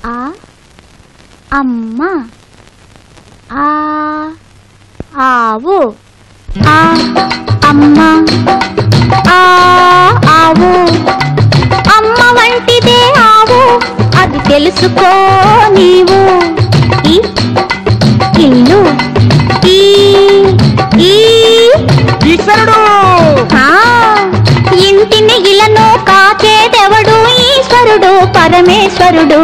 ఆ అమ్మ, ఆ ఆవు, ఆ అమ్మ, ఆ ఆవు. అమ్మ వంటిదే ఆవు, అది తెలుసుకో నీవు. ఈ ఇల్లు, ఈ ఈశ్వరుడు. ఇంటిని ఇలను కాచేదెవడు? ఈశ్వరుడు, పరమేశ్వరుడు.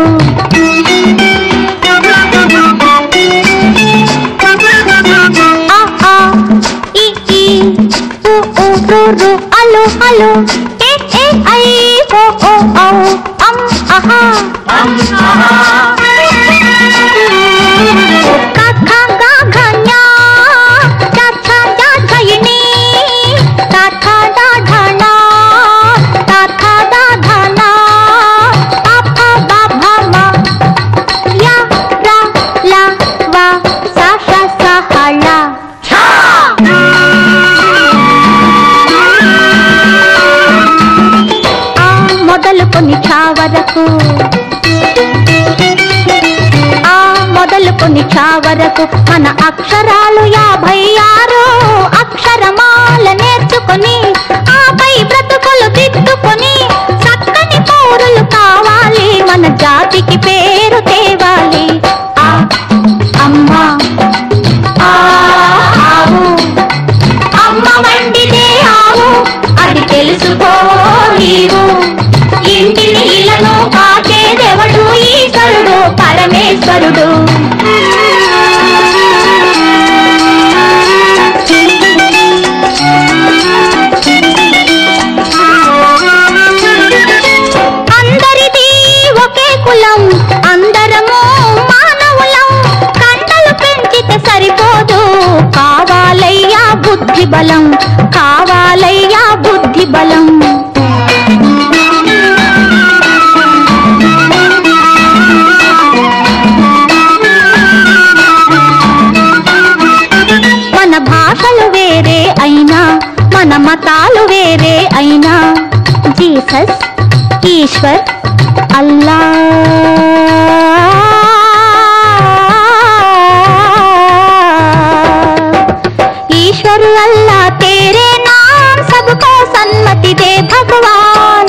అలు అలు ఏ ఏ ఐ ఓ ఓ ఔ అం అహా క ఖ గ ఘ ఞ చ ఛ డ ఝ య ని త థ ద ఢ ణ త థ ద ధ న ప ఫ బ భ మ య ర ల వ స ష స హ ళ మొదలుకొని ఛ వరకు, ఆ మొదలుకొని ఛ వరకు మన అక్షరాలు 56. అక్షరమాల నేర్చుకొని ఆపై బ్రతుకులు దిద్దుకొని చక్కని పౌరులు కావాలి, మన జాతికి పేరు తేవాలి. ఆ అమ్మ, ఆ ఆవు, అమ్మ వంటిదే ఆవు, అది తెలుసుకో నీవు. ఇంటిని ఇలను కాచేదెవడు? ఈశ్వరుడు, పరమేశ్వరుడు. అందరిది ఒకే కులం, అందరము మానవులం. కండలు పెంచితే సరిపోదు, కావాలయ్యా బుద్ధి బలం, కావాలయ్యా బుద్ధి బలం. మన భాషలు వేరే అయినా, మన మతాలు వేరే అయినా, జీసస్, ఈశ్వర్, అల్లా, ईश्वर अल्लाह तेरे नाम सबको सन्मति दे भगवान।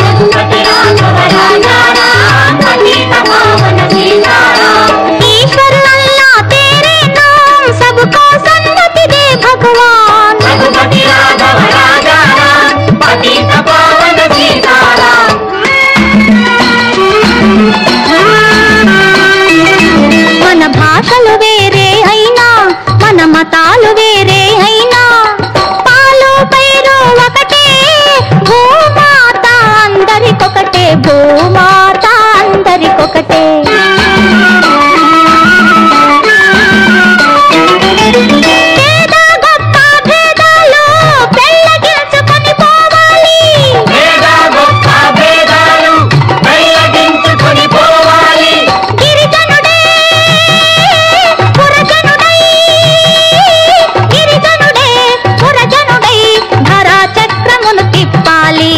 ईश्वर अल्लाह तेरे नाम सबको सन्मति दे भगवान। మన భాషలు వేరే అయినా, మన మతాలు వేరే అయినా, పాలు పైరు ఒకటే, భూమాత అందరికొకటే, భూమాత అందరికొకటే. పేద గొప్ప భేదాలు పెళ్ళగించుకొని పోవాలి, గిరిజనుడే పురజనుడై, గిరిజనుడే పురజనుడై ధరా చక్రమును తిప్పాలి,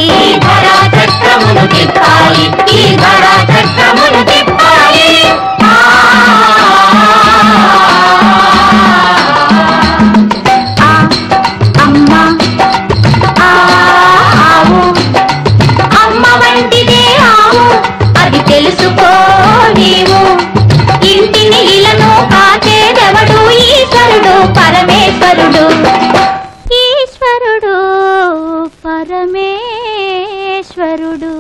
ఈ ధరా చక్రమును తిప్పాలి. అమ్మ, ఆవు, అమ్మ వంటిదే ఆవు, అది తెలుసుకో నీవు. ఇంటిని ఇలను కాచేదెవడు? ఈశ్వరుడు, పరమేశ్వరుడు. ఈశ్వరుడు, పరమేశ్వరుడు.